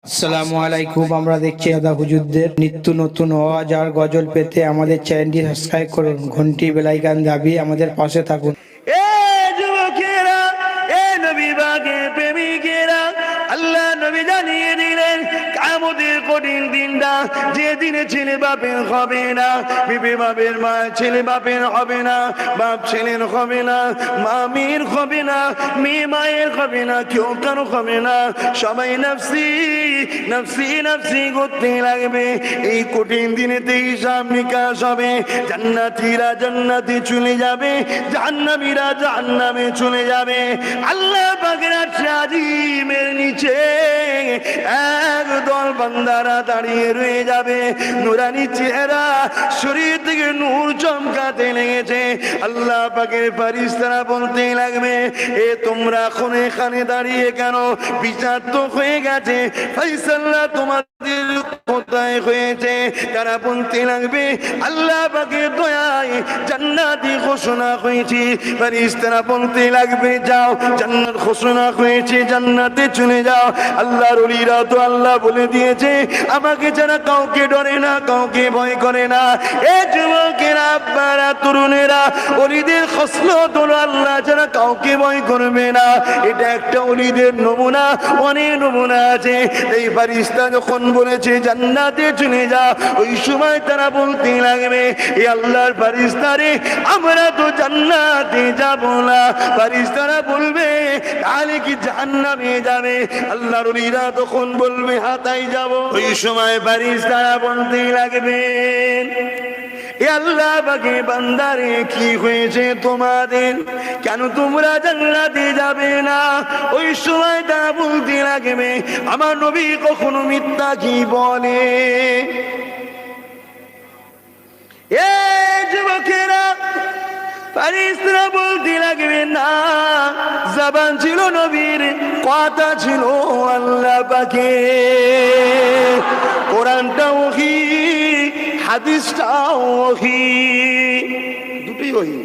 আসসালামু আলাইকুম। আমরা দেখছি দাদা হুজুরদের নিত্য নতুন ওয়াজ আর গজল পেতে আমাদের চ্যানেলটি সাবস্ক্রাইব করুন, ঘন্টি বেলাইকান দাবিয়ে আমাদের পাশে থাকুন। এ যুবকেরা, এ নবী বাগে প্রেমিকেরা, আল্লাহ নবী জানিয়ে দিলেন কিয়ামতের কঠিন দিনটা, যে দিনে ছেলে বাপের হবে না, বিবি বাপের মা ছেলে বাপের হবে না, বাপ ছেলের হবে না, মা মেয়ের হবে না, মেয়ে মায়ের হবে না, কেউ কারো হবে না, সবাই নফসি নফসি নফসি করতে লাগবে। এই কঠিন দিনেতে হিসাব নিকাশ হবে। জান্নাতীরা জান্নাতে চলে যাবে, জাহান্নামীরা জাহান্নামে চলে যাবে। আল্লাহ পাকের আরশে আজিমের নিচে একদল বান্দারা দাঁড়িয়ে রয়ে যাবে, নূরানি চেহারা, শরীর থেকে নূর চমকাতে লেগেছে। আল্লাহ পাকের ফেরেশতারা বলতে লাগবে, এ তোমরা এখন এখানে দাঁড়িয়ে কেন? বিচার তো হয়ে গেছে, ফাইসাল্লাহ তোমাদের কোথায় হয়েছে? তারা বলতে লাগবে, আল্লাহ পাকের দয়ায় জান্নাতি ঘোষণা হয়েছে। ফেরেশতারা বলতে লাগবে, যাও, জান্নাত ঘোষণা হয়েছে, জান্নাতে চলে যাও। আল্লাহর ওলিরা তো আল্লাহ বলে দিয়েছে, আমাকে যারা কাউকে ডরে না, কাউকে ভয় করে না। এ যুবকেরা, আব্বারা, তরুণেরা, ওলিদের খসলত হলো আল্লাহ যারা কাউকে ভয় করবে না। এটা একটা ওলিদের নমুনা, অনেক নমুনা আছে। এই ফেরেশতা যখন বলেছে জান্নাতে চলে যাও, ওই সময় তারা বলতে লাগবে, এ আল্লাহর ফেরেশতা রে, আমরা তো জান্নাতে যাব না। ফেরেশতারা বলবে, তাহলে কি জাহান্নামে যাবে? আল্লাহর ওলিরা তখন বলবে, হ্যাঁ তাই যাব। ওই সময় ফেরেশতারা বলতে লাগবে, এ আল্লাহ পাকে বান্দারে, কি হয়েছে তোমাদের? কেন তোমরা জান্নাতে যাবে না? ওই সময় তারা বলতে লাগবে, আমার নবী কখনো মিথ্যা কি বলে? এ যুবকেরা, ফেরেশতারা বলতে লাগবে, না, জবান ছিল নবীর, কথা ছিল আল্লাহ পাকের। কোরআনটা ওহী, হাদিসটা ওহী, দুটোই ওহী।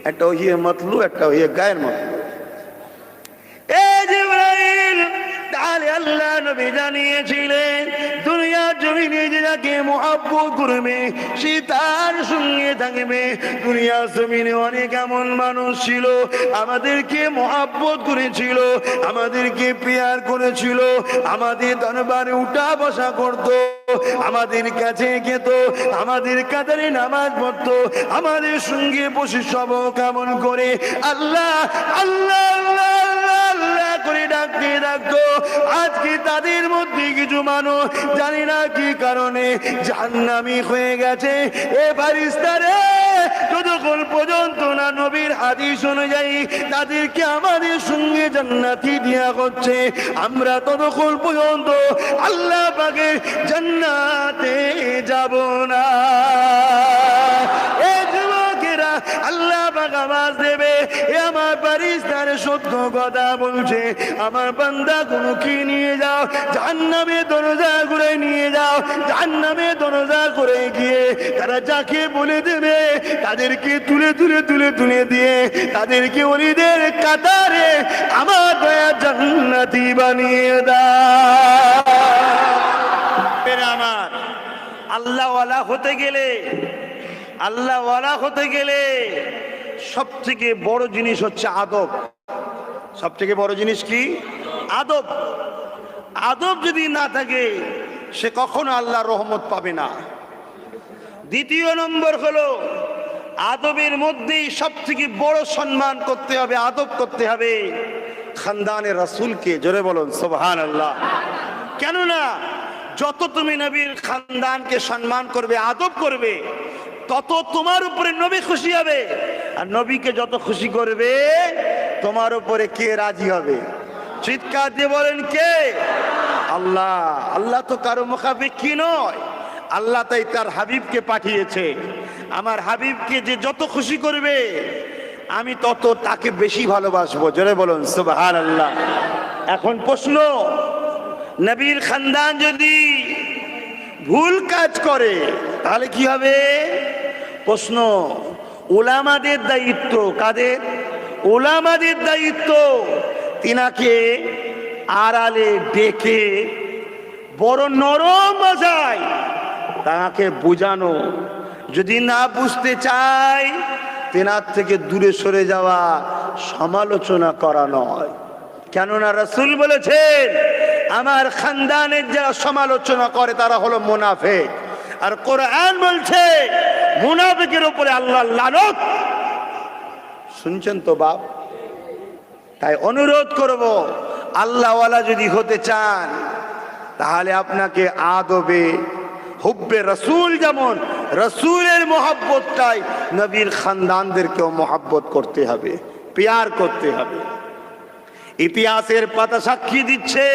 একটা ওহী মতলু, একটা ওহী গায়ের মতলু। এ জিবরাইল, তাহলে আল্লাহ নবী জানিয়েছিলেন, দুনিয়ার জমিনে যাকে মহব্বত করবে সে তার সঙ্গে থাকবে। দুনিয়ার জমিনে অনেক এমন মানুষ ছিল, আমাদেরকে মহব্বত করেছিল, আমাদেরকে প্যার করেছিল, আমাদের দরবারে উঠা বসা করত, আমাদের কাছে যেত, আমাদের কাতারে নামাজ পড়তো, আমাদের সঙ্গে বসে সব কেমন করে আল্লাহ আল্লাহ আল্লাহ আল্লাহ করে ডাকতে ডাকতো। আজকে তাদের মধ্যে কিছু মানুষ জানি না কি কারণে জাহান্নামী হয়ে গেছে। এ ফেরেশতারা, যতক্ষণ পর্যন্ত না নবীর হাদিস অনুযায়ী তাদেরকে আমাদের সঙ্গে জান্নাতি দেয়া হচ্ছে, আমরা ততক্ষণ পর্যন্ত আল্লাহ পাকের জান্নাতে যাব না। এ যুবকেরা, আল্লাহ পাক আওয়াজ দেবে, এ আমার ফেরেশতারা সত্য কথা বলছে, আমার বান্দা গুলো কি নিয়ে যাও, জাহান্নামের দরজা করে নিয়ে যাও। জাহান্নামের দরজা করে গিয়ে তারা যাকে বলে দেবে তাদেরকে তুলে তুলে তুলে তুলে দিয়ে তাদেরকে ওলিদের কাতারে আমার দয়া জান্নাতি বানিয়ে দাও। আমার আল্লাহ ওয়ালা হতে গেলে, আল্লাহ ওয়ালা হতে গেলে সব থেকে বড় জিনিস হচ্ছে আদব। সব থেকে বড় জিনিস কি? আদব। আদব যদি না থাকে সে কখনো আল্লাহর রহমত পাবে না। দ্বিতীয় নম্বর হলো, আদবের মধ্যেই সব থেকে বড় সম্মান করতে হবে, আদব করতে হবে খানদানে রাসূলকে। জোরে বলুন সুবহানাল্লাহ। কেননা যত তুমি নবীর খানদানকে সম্মান করবে, আদব করবে, তত তোমার উপরে নবী খুশি হবে। আর নবীকে যত খুশি করবে, তোমার উপরে কে রাজি হবে? চিৎকার দিয়ে বলেন, কে? আল্লাহ। আল্লাহ তো কারো মুখাপেক্ষী নয়। আল্লাহ তাই তার হাবিবকে পাঠিয়েছে। আমার হাবিবকে যে যত খুশি করবে, আমি তত তাকে বেশি ভালোবাসবো। জোরে বলুন সুবহানাল্লাহ। এখন প্রশ্ন, নবীর খানদান যদি ভুল কাজ করে তাহলে কি হবে? প্রশ্ন, উলামাদের দায়িত্ব কাদের? উলামাদের দায়িত্ব তিনাকে আড়ালে ডেকে বড় নরম ভাষায় তাকে বোঝানো। যদি না বুঝতে চায় তেনার থেকে দূরে সরে যাওয়া, সমালোচনা করা নয়। কেননা রাসূল বলেছেন, আমার খানদানের যারা সমালোচনা করে তারা হলো মুনাফিক। আর কোরআন বলছে মুনাফিকের উপরে আল্লাহর লানত। শুনছেন তো বাপ? তাই অনুরোধ করব, আল্লাহওয়ালা যদি হতে চান তাহলে আপনাকে আদবে হুব্বে রাসূল, যেমন রাসূলের মহব্বতটাই নবীর খানদানদেরকেও মহব্বত করতে হবে, প্যার করতে হবে। ইতিহাসের পাতা সাক্ষী দিচ্ছে,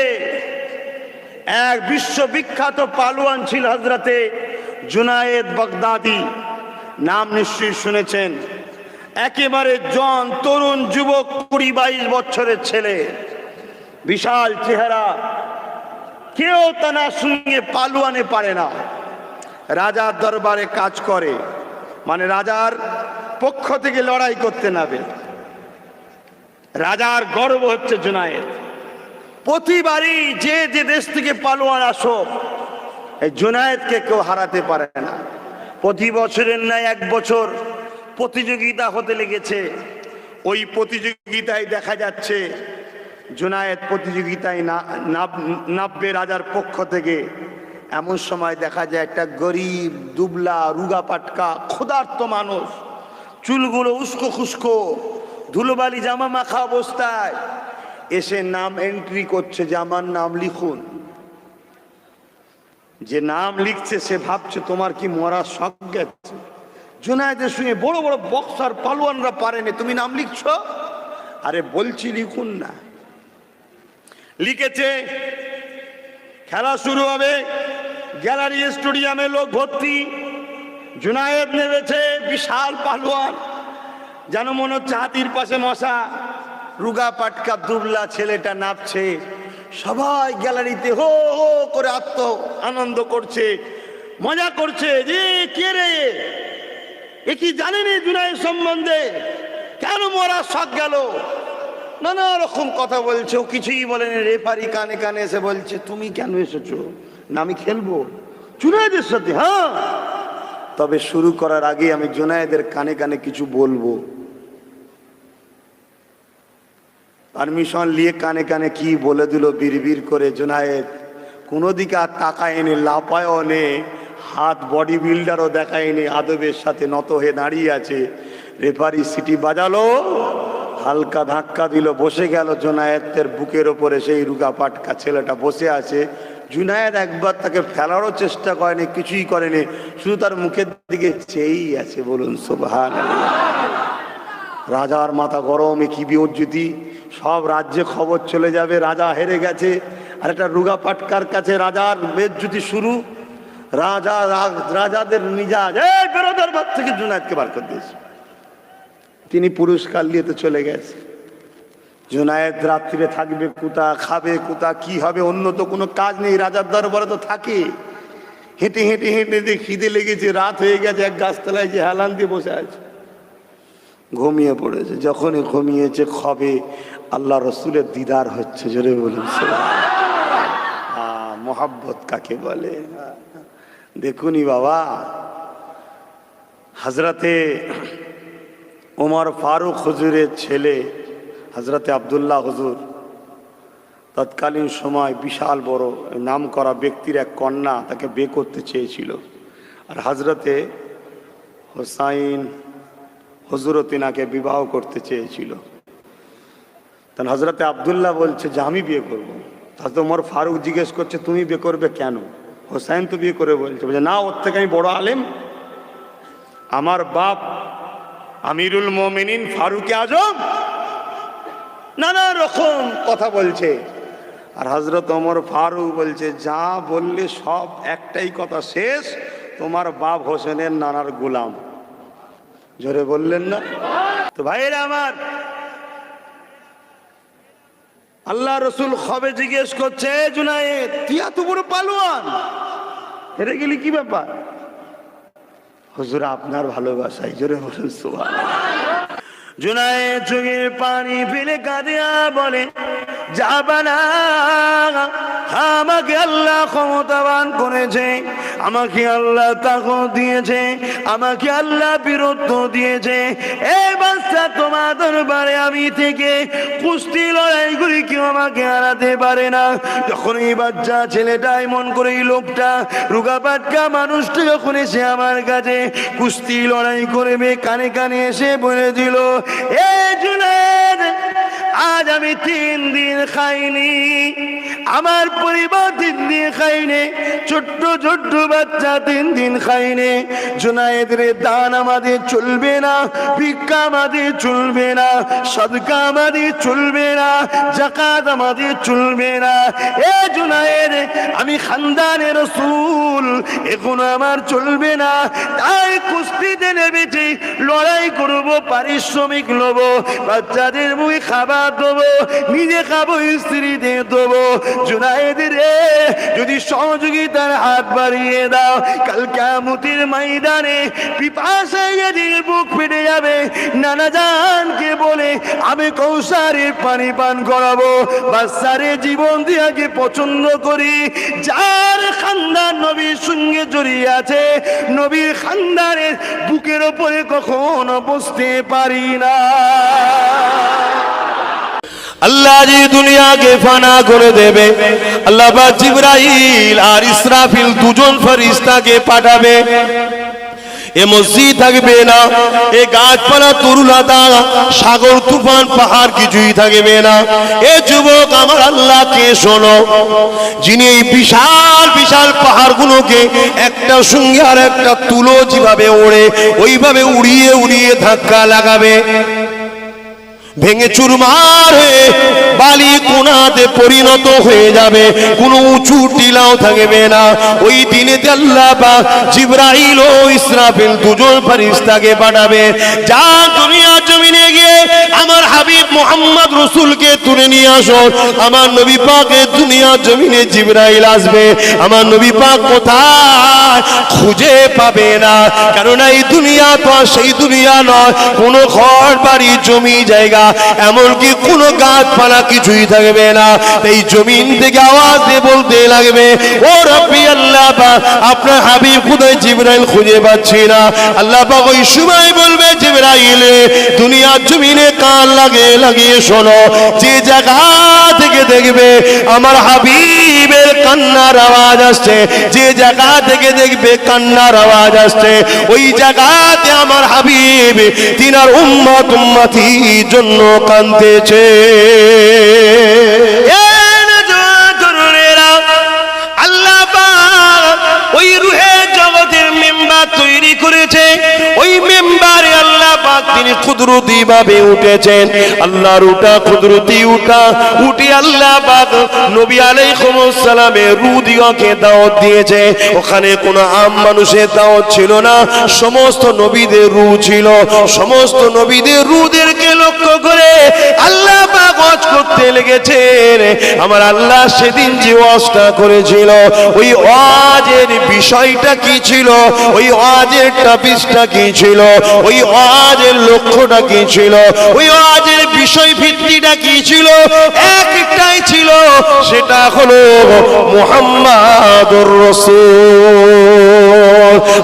এক বিশ্ববিখ্যাত পালোয়ান ছিল হযরতে জুনায়েদ বাগদাদি। নাম নিশ্চয়ই শুনেছেন। একেবারে জন তরুণ যুবক, 20-22 বছরের ছেলে, বিশাল চেহারা, কেউ তার সঙ্গে পালোয়ানে পারে না। রাজার দরবারে কাজ করে, মানে রাজার পক্ষ থেকে লড়াই করতে নাবে। রাজার গর্ব হচ্ছে জুনায়েদ। প্রতিবারই যে যে দেশ থেকে পালোয়ান আসো, এই জুনায়েদকে কেউ হারাতে পারে না। প্রতি বছরের ন্যায় এক বছর প্রতিযোগিতা হতে লেগেছে। ওই প্রতিযোগিতায় দেখা যাচ্ছে জুনায়েদ প্রতিযোগিতায় নাববে রাজার পক্ষ থেকে। এমন সময় দেখা যায় একটা গরিব, দুবলা, রুগা পাটকা, ক্ষুধার্ত মানুষ, চুলগুলো উস্কো খুস্কো, ধুলোবালি জামা মাখা অবস্থায় এসে নাম এন্ট্রি করছে যে আমার নাম লিখুন। যে নাম লিখছে সে ভাবছে তোমার কি মরার শখ গেছে? জুনায়েদের সঙ্গে বড় বড় বক্সার পালোয়ানরা পারেনি, তুমি নাম লিখছো? আরে বলছি লিখুন না। লিখেছে। খেলা শুরু হবে। গ্যালারি স্টেডিয়ামে লোক ভর্তি। জুনায়েদ নেমেছে, বিশাল পালোয়ান, যেন মনে হচ্ছে হাতির পাশে মশা। রুগা পাটকা দুবলা ছেলেটা নাপছে। সবাই গ্যালারিতে হো হো করে আনন্দ করছে, মজা করছে। যে কে রে, এ কি জানেনি জুনায়েদ সম্বন্ধে? কেন মরা শখ গেল? নানা রকম কথা বলছে। ও কিছুই বলেনি। রেফারি কানে কানে এসে বলছে, তুমি কেন এসেছো? না আমি খেলবো জুনায়েদের সাথে। হ্যাঁ, তবে শুরু করার আগে আমি জুনায়েদের কানে কানে কিছু বলবো। পারমিশন নিয়ে কানে কানে কি বলে দিল বিড়বিড় করে। জুনায়েদ কোনো দিকে আর তাকায়নি, লাপায়ও নে, হাত বডি বিল্ডারও দেখায়নি, আদবের সাথে নত হয়ে দাঁড়িয়ে আছে। রেফারি সিটি বাজালো, হালকা ধাক্কা দিল, বসে গেল জুনায়েদের বুকের ওপরে। সেই রুগা পাটকা ছেলেটা বসে আছে। জুনায়েদ একবার তাকে ফেলারও চেষ্টা করেনি, কিছুই করেনি, শুধু তার মুখের দিকে চেয়েই আছে। বলুন সুবহানাল্লাহ। রাজার মাথা গরম, কি বিপর্যুতি, সব রাজ্যে খবর চলে যাবে রাজা হেরে গেছে। আর একটা রুগা পাটকার কাছে রাজার বেজ্জতি শুরু। রাজাদের মিজাজ, এই বেরো দরবার থেকে, জুনায়েদকে বার করে দিয়েছে। তিনি পুরস্কার নিয়ে তো চলে গেছে। জুনায়েদ রাত্রিরে থাকবে কোথা, খাবে কোথা, কি হবে? অন্য তো কোনো কাজ নেই, রাজার দরবারে তো থাকে। হেঁটে হেঁটে হেঁটে দিয়ে খিদে লেগেছে, রাত হয়ে গেছে, এক গাছতলায় যে হেলান দিয়ে বসে আছে, ঘুমিয়ে পড়েছে। যখনই ঘুমিয়েছে খবে আল্লাহ রসুলের দিদার হচ্ছে। জোরে বলুন মোহাব্বত কাকে বলে? দেখুনি বাবা, হজরতে ওমর ফারুক হুজুরের ছেলে হজরতে আব্দুল্লাহ হুজুর তৎকালীন সময় বিশাল বড় নাম করা ব্যক্তির এক কন্যা তাকে বিয়ে করতে চেয়েছিল। আর হজরতে হোসাইন হুজুরও তিনাকে বিবাহ করতে চেয়েছিল। তখন হজরতে আব্দুল্লাহ বলছে যে আমি বিয়ে করবো। তাহলে ওমর ফারুক জিজ্ঞেস করছে তুমি বিয়ে করবে কেন? হোসাইন তো বিয়ে করে বলছে না, ওর থেকে আমি বড় আলেম, আমার বাপ আমিরুল মোমিনিন ফারুক আজম। নানা রকম কথা বলছে। আর হজরত ওমর ফারুক বলছে যা বললে সব একটাই কথা শেষ, তোমার বাপ হোসেনের নানার গোলাম। জোরে বললেন না? তো ভাইরা আমার, আল্লাহ রসুল খবে জিজ্ঞেস করছে জুনায়েদ তুই এত বড় পালোয়ান, হেরে গেলি কি ব্যাপার? হুজুর আপনার ভালোবাসায়। জোরে বলুন সুবহানাল্লাহ। জুনায়েদ চোখের পানি ফেলে কাঁদিয়া বলে যাবে না। আমাকে আল্লাহ ক্ষমতাবান করেছে, আমাকে আল্লাহ তাকত দিয়েছে, আমাকে আল্লাহ বীরত্ব দিয়েছে। এই বাচ্চা তোমার দরবারে আমি থেকে কুস্তি লড়াইগুলি কেউ আমাকে হারাতে পারে না। যখন এই বাচ্চা ছেলেটা এমন করে, এই লোকটা রুগাপাটকা মানুষটা যখন এসে আমার কাছে কুস্তি লড়াই করবে, কানে কানে এসে বলে দিল, এ জুনায়েদ, আজ আমি 3 দিন খাইনি, আমার পরিবার 3 দিন খাইনি, ছোট্ট ছোট্ট বাচ্চা 3 দিন খাইনি। জুনায়েদ রে, দান আমাদের চলবে না, ভিক্ষা আমাদের চলবে না, সাদকা আমাদের চলবে না, যাকাত আমাদের চলবে না। এ জুনায়েদ, আমি খানদানে রাসূল, এগুলো আমার চলবে না। তাই কুস্তিতে নেমেছি, লড়াই করব, পারিশ্রমিক নেব, বাচ্চাদের মুখে খাবার দেবো, নিজে খাবো, স্ত্রীদের দেবো। জুনায়েদ রে, যদি সহযোগিতার হাত বাড়িয়ে দাও, কাল কিয়ামতের ময়দানে পিপাসায় যদি বুক ফেটে যাবে, নানা জানকে বলে আমি কৌসারের পানি পান করাবো। বাচ্চারে জীবন দিয়াকে পছন্দ করি, যার খানদান নবীর সঙ্গে জড়িয়ে আছে, নবীর খানদানের বুকের ওপরে কখনো বসতে পারি না। আল্লাহ যে দুনিয়াকে ফানা করে দেবে, আল্লাহ পাক জিবরাইল আর ইসরাফিল দুজন ফেরেশতাকে পাঠাবে। এ মসজিদ থাকবে না, এ গাছপালা তরুলতা, সাগর তুফান পাহাড় কিছুই থাকবে না। এ যুবক আমার আল্লাহকে শোনো, যিনি এই বিশাল বিশাল পাহাড়গুলোকে একটা সঙ্গে আর একটা তুলো যেভাবে ওড়ে, ওইভাবে উড়িয়ে উড়িয়ে ধাক্কা লাগাবে, ভেঙে চুরমার হয়ে বালি কোনাতে পরিণত হয়ে যাবে, কোনো উঁচু টিলাও থাকবে না। ওই দিনে আল্লাহ পাক জিবরাইল ও ইসরাফিল দুজন ফেরেশতাকে পাঠাবে, যা দুনিয়া জমিনে গিয়ে আমার হাবিব মুহাম্মদ রাসূলকে তুলে নিয়ে আসো। আমার নবী পাকের দুনিয়া জমিনে জিবরাইল আসবে, আমার নবী পাক কোথায় খুঁজে পাবে না, কারণ এই দুনিয়া তো আর সেই দুনিয়া নয়, কোনো ঘর বাড়ি জমি জায়গা এমনকি কোনো গাছপালা কিছুই থাকবে না। এই জমিন থেকে আওয়াজ দিয়ে বলতে লাগবে, ও রব্বি আল্লাহ পাক, আপনার হাবিব কোথায়? জিবরাইল খুঁজে পাচ্ছি না। আল্লাহ পাক ওই সময় বলবে, জিবরাইল দুনিয়ার জমিনে কান লাগিয়ে শোনো, যে জায়গা থেকে দেখবে আমার হাবিবের কান্নার আওয়াজ আসছে, যে জায়গা থেকে দেখবে কান্নার আওয়াজ আসছে, ওই জায়গাতে আমার হাবিব তিনার উম্মত উম্মতির জন্য কাঁদতেছে। আল্লাহ পাক ওই রুহের জগতের মেম্বার তৈরি করেছে, ওই মেম্বারে আল্লাহ পাক তিনি কুদরতি ভাবে উঠেছেন। আল্লাহর উঠা কুদরতি উঠে আল্লাহ পাক নবী আলাইহিস সালামের রূহকে দাওয়াত দিয়েছে। ওখানে কোনো আম মানুষের দাওয়াত ছিল না, সমস্ত নবীদের রূহ ছিল। সমস্ত নবীদের রূহদেরকে লক্ষ্য করে আল্লাহ পাক ওয়াজ করতে লেগেছেন। আমার আল্লাহ সেদিন যে ওয়াজটা করেছিল, ওই ওয়াজের বিষয়টা কি ছিল, ওই ওয়াজের টপিকটা কি ছিল, ওই ওয়াজের লক্ষ্যটা কি ছিল, ওই ওয়াজের বিষয় ভিত্তিটা কি ছিল, একটাই ছিল, সেটা হলো মুহাম্মাদুর রাসূল।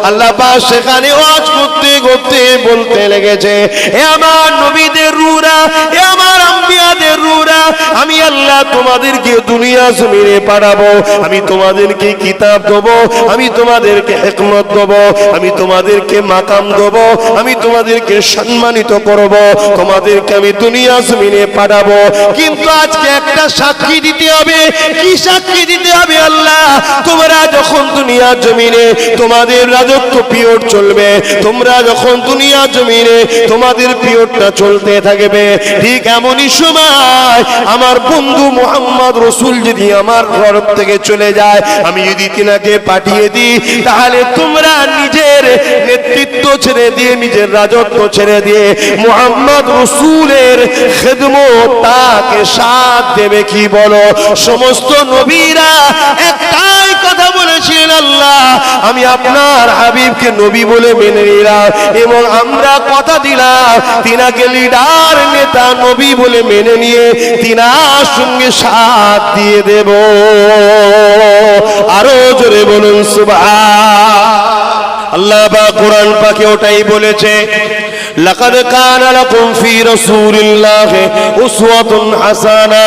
আল্লাহ পাক সেখানে ওয়াজ করতে করতে বলতে লেগেছে, হে আমার নবীদের রূহরা, হে আমার আম্বিয়াদের রূহরা, আমি আল্লাহ তোমাদেরকে দুনিয়া জমিনে পাঠাবো, আমি তোমাদেরকে কিতাব দেবো, আমি তোমাদেরকে হিকমত দেবো, আমি তোমাদেরকে মাকাম দেবো, আমি তোমাদেরকে সম্মানিত করব, তোমাদেরকে আমি দুনিয়া জমিনে পাঠাবো। কিন্তু আজকে একটা সাক্ষী দিতে হবে। কি সাক্ষী দিতে হবে? আল্লাহ, তোমরা যখন দুনিয়া জমিনে তোমাদের রাজত্ব পিরিয়ড চলবে, তোমরা যখন দুনিয়া জমিনে তোমাদের পিরিয়ডটা চলতে থাকবে, ঠিক এমনই সময় আমার বন্ধু মুহাম্মদ রাসূল যদি আমার ঘর থেকে চলে যায়, আমি যদি তিনাকে পাঠিয়ে দিই, তাহলে তোমরা নিজের নেতৃত্ব ছেড়ে দিয়ে, নিজের রাজত্ব ছেড়ে দিয়ে মুহাম্মদ রাসূলের খেদমত তাকে সাথ দেবে। কি বলো? সমস্ত নবীরা একটাই কথা বলেছিলেন, আল্লাহ আমি আপনার হাবিবকে নবী বলে মেনে নিলাম এবং আমরা কথা দিলাম তিনাকে লিডার নেতা নবী বলে মেনে নিয়ে তিনার সঙ্গে সাথ দিয়ে দেব। আরো জোরে বলুন সুবহান। আল্লাহ পাক কোরআন পাকে ওটাই বলেছে, লাকাদ কানা লাকুম ফি রাসূলিল্লাহি উসওয়াতুন হাসানা।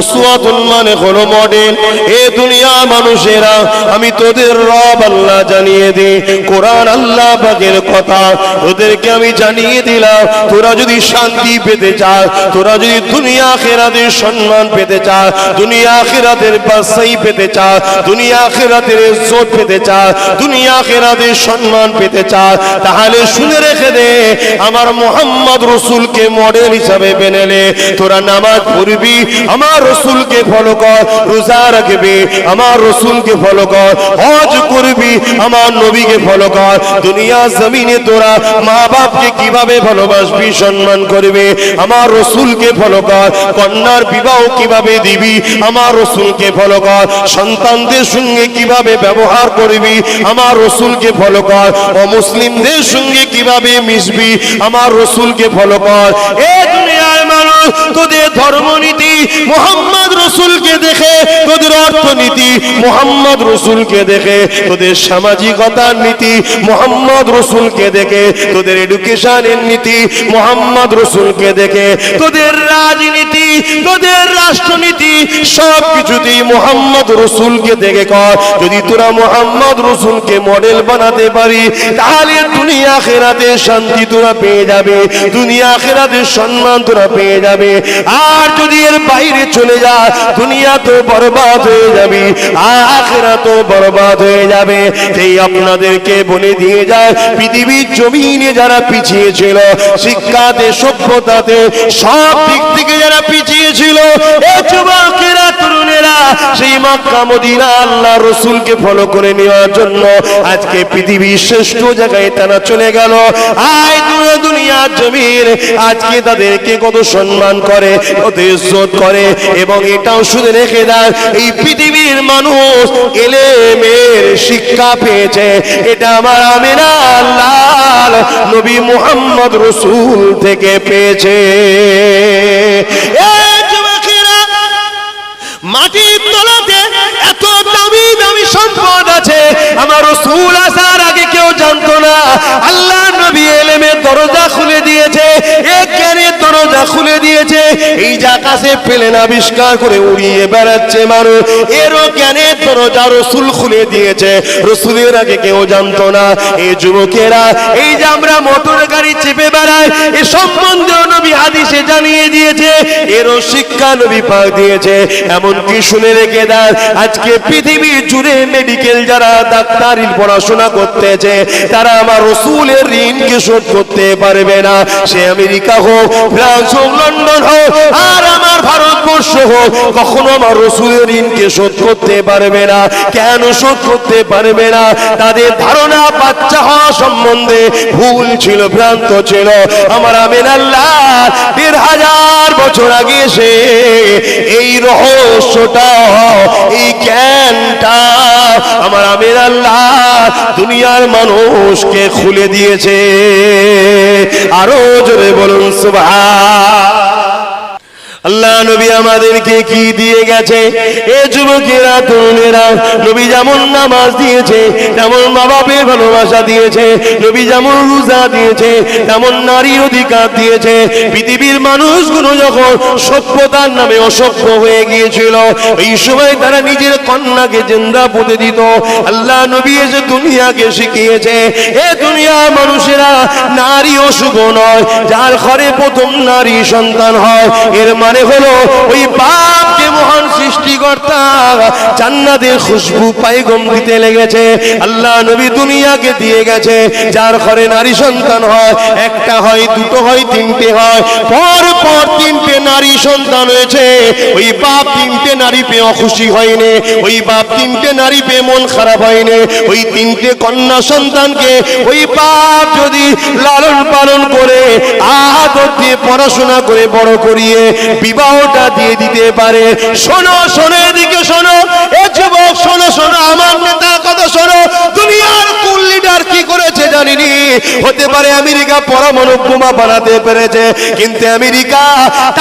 উসওয়াতুন মানে হলো মডেল। এ দুনিয়া মানুষেরা আমি তোদের রব আল্লাহ জানিয়ে দিই, কোরআন আল্লাহ পাকের কথা ওদেরকে আমি জানিয়ে দিলাম। তোরা যদি শান্তি পেতে চাস, তোরা যদি দুনিয়া আখিরাতের সম্মান পেতে চাস, দুনিয়া আখিরাতের বাসাই পেতে চাস, দুনিয়া আখিরাতের ইজ্জত পেতে চাস, দুনিয়া আখিরাতের সম্মান পেতে চাস, তাহলে শুনে রেখে দে আমার মোহাম্মদ রসুলকে মডেল হিসাবে মেনে নে। তোরা নামাজ পড়বি, আমার রসুলকে ফলো কর, রোজা রাখবি, আমার রসুলকে ফলো কর, হজ করবি, আমার নবীকে ফলো কর। দুনিয়া জমিনে তোরা মা বাপকে কিভাবে ভালোবাসবি, সম্মান করবি, আমার রসুলকে ফলো কর। কন্যার বিবাহ কিভাবে দিবি, আমার রসুলকে ফলো কর। সন্তানদের সঙ্গে কিভাবে ব্যবহার করবি, আমার রসুলকে ফলো কর। অমুসলিমদের সঙ্গে কিভাবে মিশবি, আমার রসুলকে ফলো কর। এ দুনিয়ার মানুষ তোদের ধর্মনীতি মোহাম্মদ রসুলকে দেখে, তোদের অর্থনীতি মোহাম্মদ রসুলকে দেখে, তোদের সামাজিকতার নীতি মোহাম্মদ রসুলকে দেখে, তোদের এডুকেশনের নীতি মোহাম্মদ রসুলকে দেখে, তোদের রাজনীতি, তোদের রাষ্ট্রনীতি সব কিছুতেই মোহাম্মদ রসুলকে দেখে কর। যদি তোরা মোহাম্মদ রসুলকে মডেল বানাতে পারি, তাহলে দুনিয়া আখিরাতে শান্তি তোরা পেয়ে যাবে, দুনিয়া আখিরাতে সম্মান তোরা পেয়ে যাবে। আর যদি এর বাইরে চলে যা, দুনিয়া তো বরবাদ হয়ে যাবে, আখিরাত তো বরবাদ হয়ে যাবে। এই আপনাদেরকে বলে দিয়ে যায়, পৃথিবীর জমিনে যারা পিছিয়ে ছিল, শিক্ষাতে, সভ্যতাতে, সব দিক থেকে যারা পিছিয়ে ছিল, এই যুবকেরা, তরুণেরা সেই মক্কা মদিনা আল্লাহ রসুলকে ফলো করে নেওয়ার জন্য আজকে পৃথিবীর শ্রেষ্ঠ জায়গায় তারা চলে গেল। আয় দুনিয়ার জমির আজকে তাদেরকে কত সম্মান করে, কত ইজ্জত করে। এবং এটাও শুনে রেখে দেন, এই পৃথিবীর মানুষ এলেমের শিক্ষা পেয়েছে, এটা আমার আমিনা লাল নবী মুহাম্মদ রসুল থেকে পেয়েছে। মাটির তলাতে এত দামি দামি সম্পদ আছে, আমার রসুল আসার আগে কেউ জানতো না। আল্লাহ নবী এলেমের দরজা খুলে দিয়েছে, এক জ্ঞানের দরজা খুলে দিয়েছে। এই যে আকাশে প্লেন আবিষ্কার করে উড়িয়ে বেড়াচ্ছে মানুষ, এরও জ্ঞানের দরজা রসুল খুলে দিয়েছে, রসুলের আগে কেউ জানতো না। এই যুবকেরা, এই যে আমরা মোটর গাড়ি চেপে বেড়াই, এ সম্বন্ধে নবী হাদিসে জানিয়ে দিয়েছে, এরও শিক্ষা নবী পাক দিয়েছে। এমনকি শুনে রেখে দেন, আজকে পৃথিবী জুড়ে মেডিকেল যারা ডাক্তারি পড়াশোনা করতেছে, তারা আমার রসুলের ঋণকে শোধ করতে পারবে না। সে আমেরিকা হোক, ফ্রান্স হোক, লন্ডন হোক, আর আমার ভারতবর্ষ হোক, কখনো আমার রসুলের ঋণকে শোধ করতে পারবে না। কেন শোধ করতে পারবে না? তাদের ধারণা বাচ্চা হওয়া সম্বন্ধে ভুল ছিল, ভ্রান্ত ছিল। আমার আমিনাল্লাহ ১৫০০ বছর আগে সে এই রহস্যটা, এই জ্ঞানটা আমার আমিনাল্লাহ দুনিয়ার মানুষকে খুলে দিয়েছে। আরো জোরে বলুন সুবহান। আল্লাহ নবী আমাদেরকে কি দিয়ে গেছে? এ যুবকেরা, তরুণেরা, নবী যেমন নামাজ দিয়েছে, তেমন মা বাপের ভালোবাসা দিয়েছে, নবী যেমন রোজা দিয়েছে, তেমন নারীর অধিকার দিয়েছে। পৃথিবীর মানুষগুলো যখন সভ্যতার নামে অসভ্য হয়ে গিয়েছিল, এই সময় তারা নিজের কন্যাকে জিন্দা পুঁতে দিত। আল্লাহ নবী এসে দুনিয়াকে শিখিয়েছে, এ দুনিয়া মানুষেরা, নারী অশুভ নয়, যার ঘরে প্রথম নারী সন্তান হয়, এর মানে হলো ওই বাপকে মহান সৃষ্টিকর্তা জান্নাতের খুশবু পায়গম দিতে লেগেছে। আল্লাহ নবী দুনিয়াকে দিয়ে গেছে, যার ঘরে নারী সন্তান হয়, একটা হয়, দুটো হয়, তিনটে হয়, পর পর তিনটে নারী সন্তান হয়েছে। ওই বাপ তিনটে নারী পেয়ে অখুশি হয়নি, ওই বাপ তিনটে নারী পেয়ে মন খারাপ হয়নি। ওই তিনটে কন্যা সন্তানকে ওই বাপ যদি লালন পালন করে, আদর দিয়ে পড়াশোনা করে বড় করিয়ে বিবাহটা দিয়ে দিতে পারে। শোনো, শোনো, এদিকে শোনো, এ যুবক শোনো, শোনো, আমার নেতা কথা শোনো। হতে পারে আমেরিকা পরমাণু বোমা বানাতে পেরেছে, কিন্তু আমেরিকা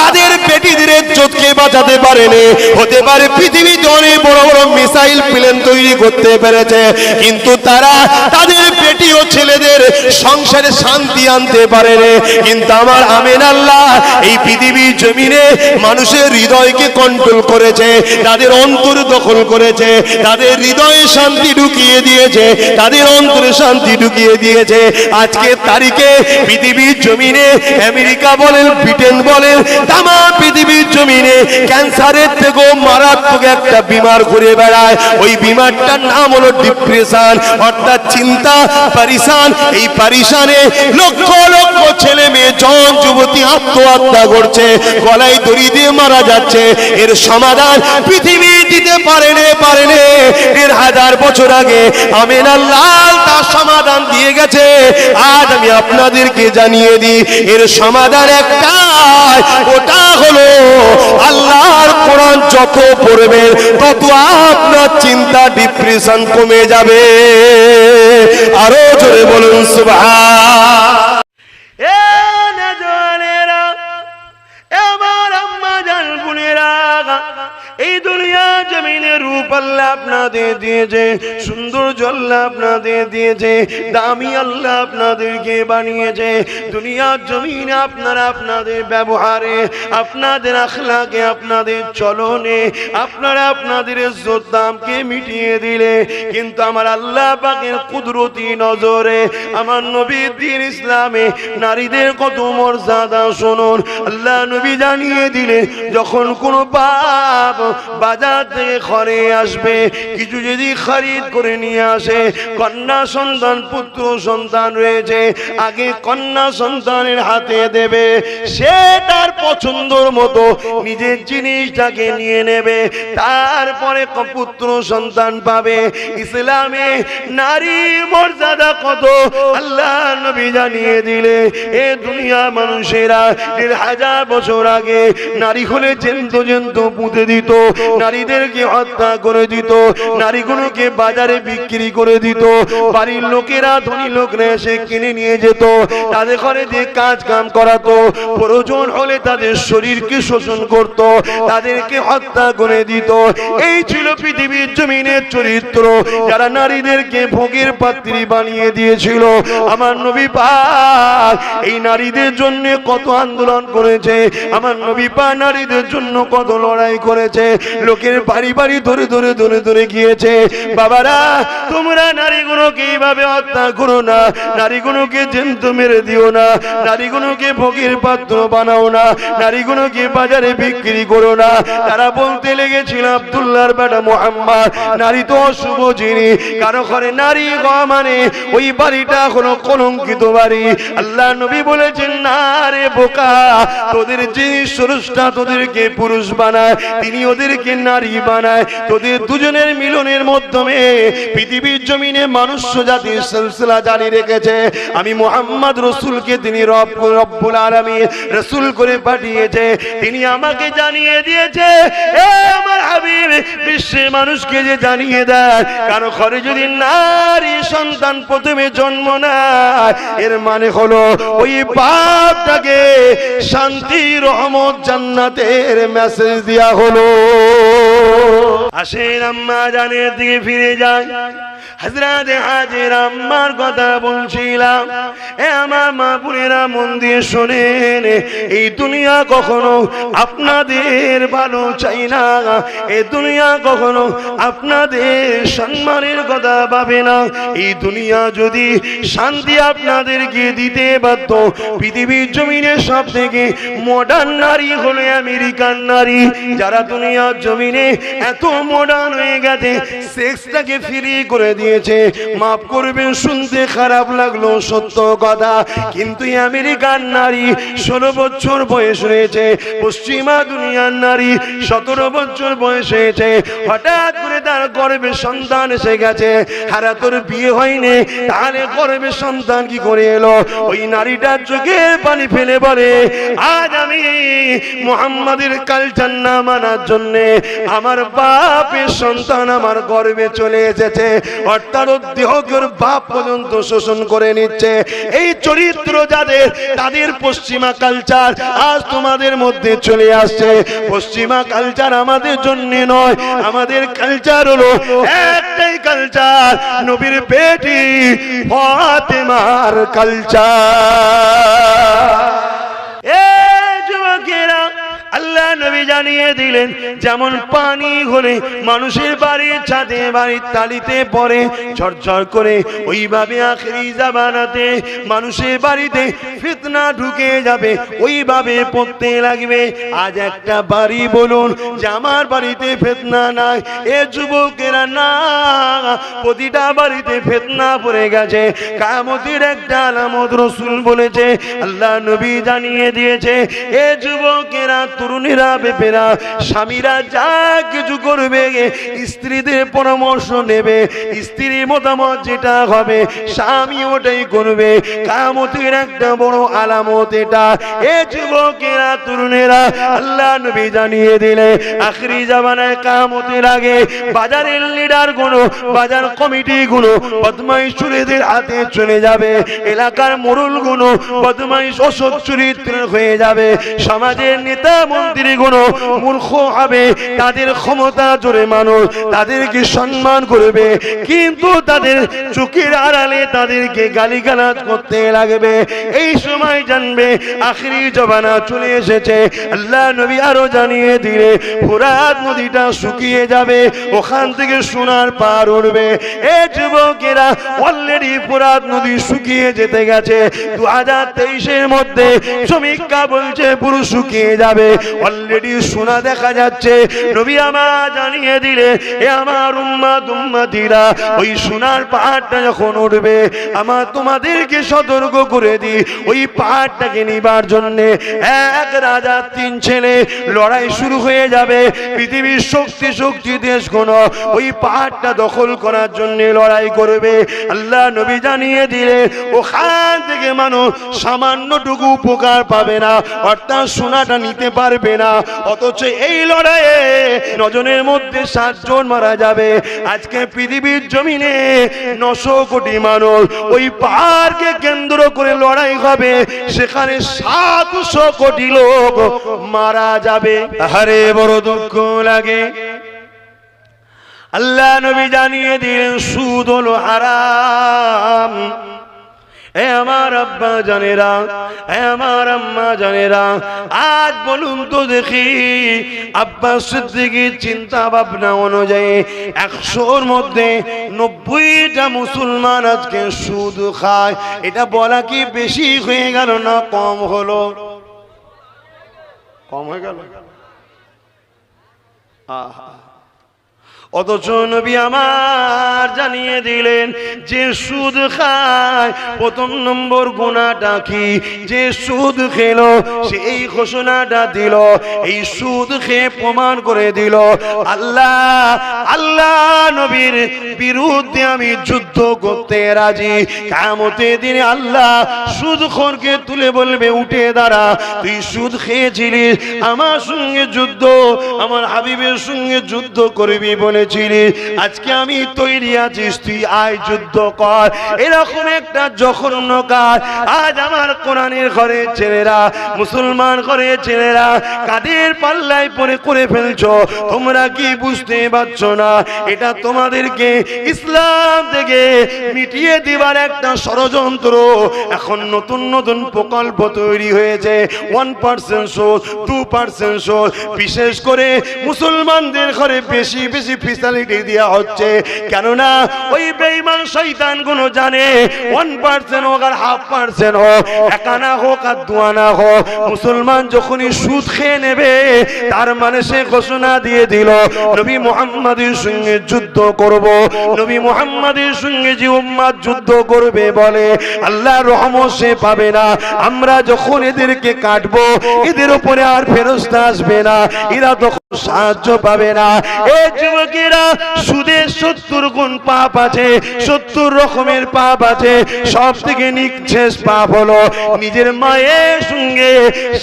তাদের বেটিদের ইজ্জতকে বাঁচাতে পারেনি। হতে পারে পৃথিবীতে অনেক বড় বড় মিসাইল প্লেন তৈরি করতে পেরেছে, কিন্তু তারা তাদের বেটি ও ছেলেদের সংসারে শান্তি আনতে পারেনি। কিন্তু আমার আমিন আল্লাহ এই পৃথিবীর জমিনে মানুষের হৃদয়কে কন্ট্রোল করেছে, তাদের অন্তর দখল করেছে, তাদের হৃদয়ে শান্তি ঢুকিয়ে দিয়েছে, তাদের অন্তরে শান্তি ঢুকিয়ে দিয়েছে। আজকের তারিখে পৃথিবীর জমিনে আমেরিকা বলেন, ব্রিটেন বলেন, তাম পৃথিবীর জমিনে ক্যান্সারের থেকেও মারাত্মক একটা বিমার ঘুরে বেড়ায়। ওই বিমারটার নাম হলো ডিপ্রেশন, অর্থাৎ চিন্তা পরিশান। এই পরিশানে লক্ষ লক্ষ ছেলে মেয়ে জন যুবতী আত্মহত্যা করছে, গলায় দড়ি দিয়ে মারা যাচ্ছে। এর সমাধান পৃথিবী দিতে পারেনি। ১,৫০০ বছর আগে আমিন আল্লাহ তার সমাধান দিয়ে গেছে। আজ আমি আপনাদেরকে জানিয়ে দিই এর সমাধান একটাই, ওটা হলো আল্লাহর কোরআন যত পড়বেন তত আপনার চিন্তা ডিপ্রেশন কমে যাবে। আরো জোরে বলুন সুবহান। এই দুনিয়া জমিনের রূপ আল্লাহ আপনাদের দিয়েছে, সৌন্দর্য আল্লাহ আপনাদের দিয়েছে, দামি আল্লাহ আপনাদেরকে বানিয়েছে। দুনিয়ার জমিনে আপনারা আপনাদের ব্যবহারে, আপনাদের আখলাকে, আপনাদের চলনে আপনারা আপনাদের ইজ্জত দামকে মিটিয়ে দিলে, কিন্তু আমার আল্লাহ পাকের কুদরতি নজরে আমার নবীর দ্বীন ইসলামে নারীদের কত মর্যাদা শুনুন। আল্লাহ নবী জানিয়ে দিলেন, যখন কোনো বাপ বাজার থেকে ঘরে আসবে, কিছু যদি খরিদ করে নিয়ে আসে, কন্যা সন্তান পুত্র সন্তান রয়েছে, আগে কন্যা সন্তানের হাতে দেবে, সে তার পছন্দর মতো নিজের জিনিসটাকে নিয়ে নেবে, তারপরে পুত্র সন্তান পাবে। ইসলামে নারীর মর্যাদা কত আল্লাহ নবী জানিয়ে দিলে। এ দুনিয়া মানুষেরা ১,৫০০ বছর আগে নারী হলে জেন্ত পুঁতে দিত, নারীদেরকে হত্যা করে দিত, নারীগুলোকে বাজারে বিক্রি করে দিত, বাড়ির লোকেরা ধনী লোকরা এসে কিনে নিয়ে যেত, তাদের ঘরে দিয়ে কাজ কাম করাতো, প্রয়োজন হলে তাদের শরীরকে শোষণ করত, তাদেরকে হত্যা করে দিত। এই ছিল পৃথিবীর জমিনের চরিত্র, যারা নারীদেরকে ভোগের পাত্রী বানিয়ে দিয়েছিল। আমার নবী পাক এই নারীদের জন্য কত আন্দোলন করেছে, আমার নবী পাক নারীদের জন্য কত লড়াই করেছে, লোকের বাড়ি বাড়ি ধরে ধরে ধরে ধরে গিয়েছে। বাবারা, তোমরা নারীগুলোকে এইভাবে হত্যা করো না, নারীগুলোকে জ্যান্ত মেরে দিও না, নারীগুলোকে ভোগের পাত্র বানাও না, নারীগুলোকে বাজারে বিক্রি করো না। তারা বলতে লেগেছিল, আব্দুল্লাহর বেটা মুহাম্মদ, নারী তো অশুভ জিনিস, কারো ঘরে নারী হওয়া মানে ওই বাড়িটা হলো কলঙ্কিত বাড়ি। আল্লাহ নবী বলেছেন, না রে বোকা, তোদের যে স্রষ্টা তোদেরকে পুরুষ বানায়, তিনি ওদেরকে নারী বানায়। তোদের দুজনের মিলনের মাধ্যমে পৃথিবীর জমিনে মানুষ জাতির সিলসিলা জারি রেখেছে। আমি মুহাম্মদ রাসূলকে তিনি রব্বুল আলামিন রাসূল করে পাঠিয়েছে, তিনি আমাকে জানিয়ে দিয়েছে, এ আমার হাবিব, বিশ্বের মানুষকে যে জানিয়ে দেয়, কারো ঘরে যদি নারী সন্তান প্রথমে জন্ম নেয়, এর মানে হলো ওই বাপটাকে শান্তি, রহমত, জান্নাতের মেসেজ দেয়া হলো। আসেন আম্মা জানের দিকে ফিরে যায়। হযরত হাজেরা আম্মার কথা বলছিলাম। এ আমার মা বোনেরা, মন দিয়ে শোনেন, এই দুনিয়া কখনো আপনাদের ভালো চাই না, এই দুনিয়া কখনো আপনাদের সম্মানের কথা ভাবে না। এই দুনিয়া যদি শান্তি আপনাদেরকে দিতে পারত, পৃথিবীর জমিনে সব থেকে মডার্ন নারী হলো আমেরিকান নারী, যারা দুনিয়ার জমিনে এত মডার্ন হয়ে গেছে, সেক্সটাকে ফ্রি করে দিয়েছে। মাফ করবেন, শুনতে খারাপ লাগলো, সত্য কথা, কিন্তু আমেরিকান নারী 16 বছর বয়স রয়েছে, পশ্চিমা দুনিয়ার নারী 17 বছর বয়স হয়েছে, হঠাৎ করে তার গর্ভে সন্তান এসে গেছে। হারা তোর বিয়ে হয়নি, তাহলে গর্ভে সন্তান কি করে এলো? ওই নারীটার চোখের পানি ফেলে বলে, আজ আমি মুহাম্মাদের কালচার না মানার জন্য আমার বাপের সন্তান আমার গর্ভে চলে এসেছে। অর্থাৎ ওর দেহকে ওর বাপ পর্যন্ত শোষণ করে নিচ্ছে। এই চরিত্র যাদের, তাদের পশ্চিমা কালচার আজ তোমাদের মধ্যে চলে আসছে। পশ্চিমা কালচার আমাদের জন্য নয়, আমাদের কালচার হলো একটাই কালচার, নবীর বেটি ফাতেমার কালচার। এই যুবকেরা, আল্লাহ নবী জানিয়ে দিলেন যেমন পানি হলে মানুষের বাড়ির ছাদে বাড়ির তালিতে পড়ে ঝরঝর করে, ওইভাবে আখিরি জামানাতে মানুষের বাড়িতে ফিতনা ঢুকে যাবে, ওইভাবে পড়তে লাগবে। আজ একটা বাড়ি বলুন যে আমার বাড়িতে ফিতনা নাই, এ যুবকেরা না, প্রতিটা বাড়িতে ফিতনা পড়ে গেছে। কিয়ামতের একটা আলামত রাসূল বলেছে, আল্লাহ নবী জানিয়ে দিয়েছে, এ যুবকেরা, তরুণীরা, বেপেরা, স্বামীরা যা কিছু করবে স্ত্রীদের পরামর্শ নেবে, স্ত্রীর মতামত যেটা হবে স্বামী ওটাই করবে। কিয়ামতের একটা বড় আলামত এটা। এ যুবকেরা, তরুণেরা, আল্লাহ নবী জানিয়ে দিলে আখিরি জামানায় কিয়ামতের আগে বাজারের লিডার গুলো, বাজার কমিটি গুলো বদমাইশদের হাতে চলে যাবে, এলাকার মোড়ল গুলো বদমাইশ অসৎ চরিত্রের হয়ে যাবে, সমাজের নেতা মন্ত্রীগুলো মূর্খ হবে, তাদের ক্ষমতা জোরে মানুষ তাদেরকে সম্মান করবে, কিন্তু তাদের চোখের আড়ালে তাদেরকে গালিগালাজ করতে লাগবে। এই সময় জানবে আখিরি জমানা চলে এসেছে। আল্লাহ নবী আরো জানিয়ে দিলে ফোরাত নদীটা শুকিয়ে যাবে, ওখান থেকে সোনার পার উঠবে। এই যুবকেরা, অলরেডি ফোরাত নদী শুকিয়ে যেতে গেছে। 2023-এর মধ্যে সমীক্ষা বলছে পুরো শুকিয়ে যাবে, অলরেডি সোনা দেখা যাচ্ছে। নবী আমার জানিয়ে দিলে, এ আমার উম্মতিরা, ওই সোনার পাহাড়টা যখন উঠবে, আমার তোমাদেরকে সতর্ক করে দিই, ওই পাহাড়টাকে নিবার জন্য এক রাজা 3 ছেলে লড়াই শুরু হয়ে যাবে। পৃথিবীর শক্তি দেশগুলো ওই পাহাড়টা দখল করার জন্য লড়াই করবে। আল্লাহ নবী জানিয়ে দিলে ওখান থেকে মানুষ সামান্যটুকু উপকার পাবে না, অর্থাৎ সোনাটা নিতে পারবে না। অথচ এই লড়াইয়ে 9 জনের মধ্যে 7 জন মারা যাবে। আজকে পৃথিবীর জমিনে 900 কোটি মানুষ, ওই পাহাড়কে কেন্দ্র করে লড়াই হবে, সেখানে 700 কোটি লোক মারা যাবে। আরে বড় দুঃখ লাগে। আল্লাহ নবী জানিয়ে দিলেন সুদ হলো হারাম। এ আমার আব্বা জানেরা, এ আমার আম্মা জানেরা, আজ বলুন তো দেখি, আব্বাস সিদ্দিকীর চিন্তা ভাবনা অনুযায়ী 100-র মধ্যে 90টা মুসলমান আজকে সুদ খায়। এটা বলা কি বেশি হয়ে গেল না কম হলো? কম হয়ে গেল। আহা, অথচ নবী আমার জানিয়ে দিলেন যে সুদ খায়, প্রথম নম্বর গুনাহটা কি? যে সুদ খেলো সে এই ঘোষণাটা দিল, এই সুদ খেয়ে প্রমাণ করে দিল, আল্লাহ নবীর বিরুদ্ধে আমি যুদ্ধ করতে রাজি। কিয়ামতের দিনে আল্লাহ সুদখোরকে তুলে বলবে, উঠে দাঁড়া, তুই সুদ খেয়েছিলিস, আমার সঙ্গে যুদ্ধ, আমার হাবিবের সঙ্গে যুদ্ধ করবি বলে আজকে আমি তৈরি আছি, তুই আয় যুদ্ধ কর। এরকম একটা জঘন্য কাজ আজ আমার কোরআনের ঘরের ছেলেরা, মুসলমান ঘরের ছেলেরা কাদের পাল্লায় পড়ে করে ফেলছো। তোমরা কি বুঝতে পারছো না? এটা তোমাদেরকে ইসলাম থেকে মিটিয়ে দিবার একটা ষড়যন্ত্র। এখন নতুন নতুন প্রকল্প তৈরি হয়েছে, 1% সুদ, 2% সুদ, বিশেষ করে মুসলমানদের ঘরে বেশি বেশি ফ্যাসিলিটি দেওয়া হচ্ছে। কেননা ওই বেঈমান শয়তানগুলো জানে 1% হোক আর 1/2% হোক, 1 আনা হোক আর 2 আনা হোক, মুসলমান যখনই সুদ খেয়ে নেবে তার মানে সে ঘোষণা দিয়ে দিল নবী মুহাম্মাদের সঙ্গে যুদ্ধ করব। নবী মুহাম্মাদের সঙ্গে যে উম্মত যুদ্ধ করবে বলে আল্লাহর রহমত সে পাবে না। আমরা যখন এদেরকে কাটবো এদের উপরে আর ফেরেশতা আসবে না, এরা তখন সাহায্য পাবে না। এই যুবকেরা, সুদের 70 গুণ পাপ আছে, 70 রকমের পাপ আছে। সব থেকে নিঃশেষ পাপ হলো নিজের মায়ের সঙ্গে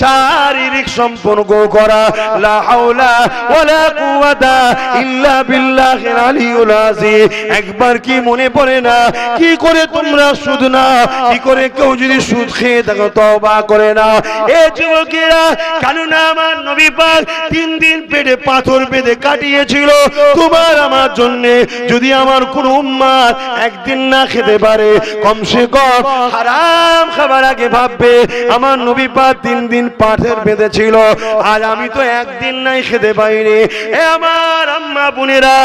শারীরিক সম্পর্ক করা। লা হাওলা ওয়ালা কুওয়াতা ইল্লা বিল্লাহিল আলিয়্যিল আযীম। একবার কি মনে পড়ে না কি করে তোমরা সুদ না, কি করে কেউ যদি সুদ খেয়ে থাকো তওবা করে না? এই যুবকেরা, কেননা আমার নবী পাক 3 দিন পেটে পাথর বেঁধে কাটিয়েছিল তোমার আমার জন্য। যদি আমার কোন উম্মত একদিন না খেতে পারে, কমসে কম হারাম খাবার আগে ভাববে আমার নবী পাক 3 দিন পাথর বেঁধেছিল, আর আমি তো একদিন নাই খেতে পাইনি। এ আমার আম্মা বোনেরা,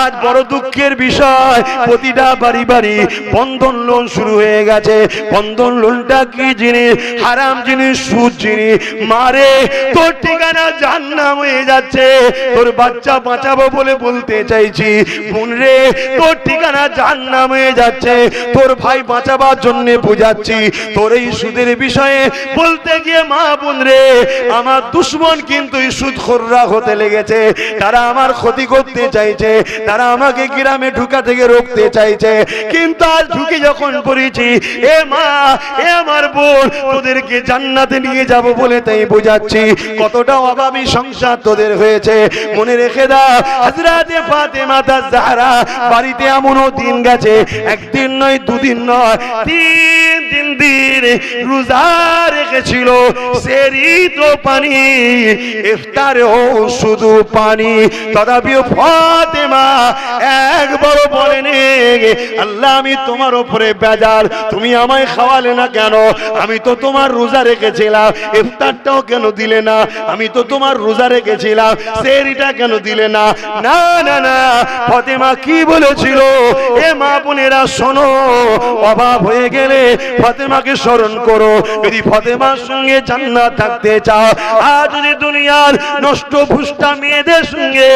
আজ বড় দুঃখের বিষয়, প্রতিটা বাড়ি বাড়ি বন্ধন লোন শুরু হয়ে গেছে। বন্ধন লোনটা কি জিনিস? হারাম জিনিস, সুদ জিনিস। মারে তোর ঠিকানা জাহান্নাম হয়ে যাচ্ছে। তোর বাচ্চা বাঁচাবো বলে বলতে চাইছি, বোন রে তোর ঠিকানা জাহান্নাম হয়ে যাচ্ছে। তোর ভাই বাঁচাবার জন্য বুঝাচ্ছি, তোর এই সুদের বিষয়ে বলতে গিয়ে মা বোন রে, আমার দুশ্মন কিন্তু এই সুদখোররা হতে লেগেছে। তারা আমার ক্ষতি করতে চাইছে, তারা আমাকে গ্রামে ঢুকা থেকে রোকতে চাইছে। কিন্তু আজ ঢুকে যখন পড়েছি, এ মা, এ আমার বোন, তোদেরকে জান্নাতে নিয়ে যাব বলে তাই বোঝাচ্ছি। কতটা অভাবী সংসার তোদের হয়েছে মনে রেখে দাও। হযরতে ফাতেমা তাজ-জাহরা বাড়িতে এমনও দিন গেছে, একদিন নয়, 2 দিন নয়, 3 দিন রোজা রেখেছিল। সেরি তো পানি, ইফতারেও শুধু পানি। তথাপিও ফাতেমা একবার বলেনি, আল্লাহ আমি তোমার উপরে বেজার, তুমি আমায় খাওয়ালে না কেন? আমি তো তোমার রোজা রেখেছিলাম, ইফতারটাও কেন দিলে না? আমি তো তোমার রোজা রেখেছিলাম, সেহরিটা কেন দিলে না? না না না, ফাতেমা কি বলেছিল? এ মা বোনেরা শোনো, অভাব হয়ে গেলে ফাতেমাকে স্মরণ করো। যদি ফাতেমার সঙ্গে জান্নাত থাকতে চাও, আর যদি দুনিয়ার নষ্ট ভুষ্টা মেয়েদের সঙ্গে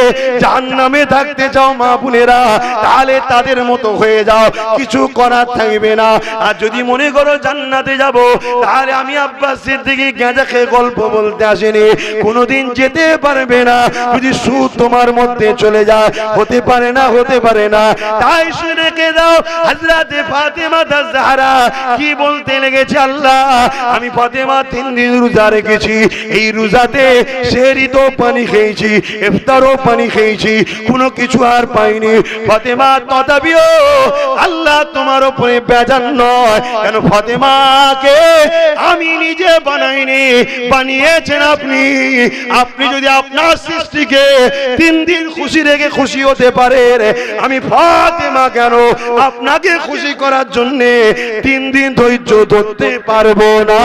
জাহান্নামে থাকতে চাও মা বোনেরা, তাহলে তাদের মতো হয়ে যাও, কিছু করার থাকবে না। আর যদি মনে করো জান্নাতে যাব, তাহলে আমি আব্বাস সিদ্দিকী গাঁজা খেয়ে গল্প বলতে আসেনি, কোনোদিন যেতে পারবে না। যদি সুদ তোমার মধ্যে চলে যায়, হতে পারে না, হতে পারে না। তাই শুনে রেখে দাও, হযরতে ফাতেমা তাজ-জাহরা কি বলতে লেগেছে, আল্লাহ আমি ফাতেমা 3 দিন রোজা রেখেছি, এই রোজাতে সেহরি তো পানি খেয়েছি, ইফতারও পানি খেয়েছি, কোনো কিছু আর পাইনি। ফাতেমা তথাপিও আল্লাহ তোমার উপরে বেজার নয় কেন? ফাতেমাকে আমি নিজে বানাইনি, বানিয়েছেন আপনি। আপনি যদি আপনার সৃষ্টিকে 3 দিন খুশি রেখে খুশি হতে পারেন, আমি ফাতেমা কেন আপনাকে খুশি করার জন্য 3 দিন ধৈর্য ধরতে পারবো না?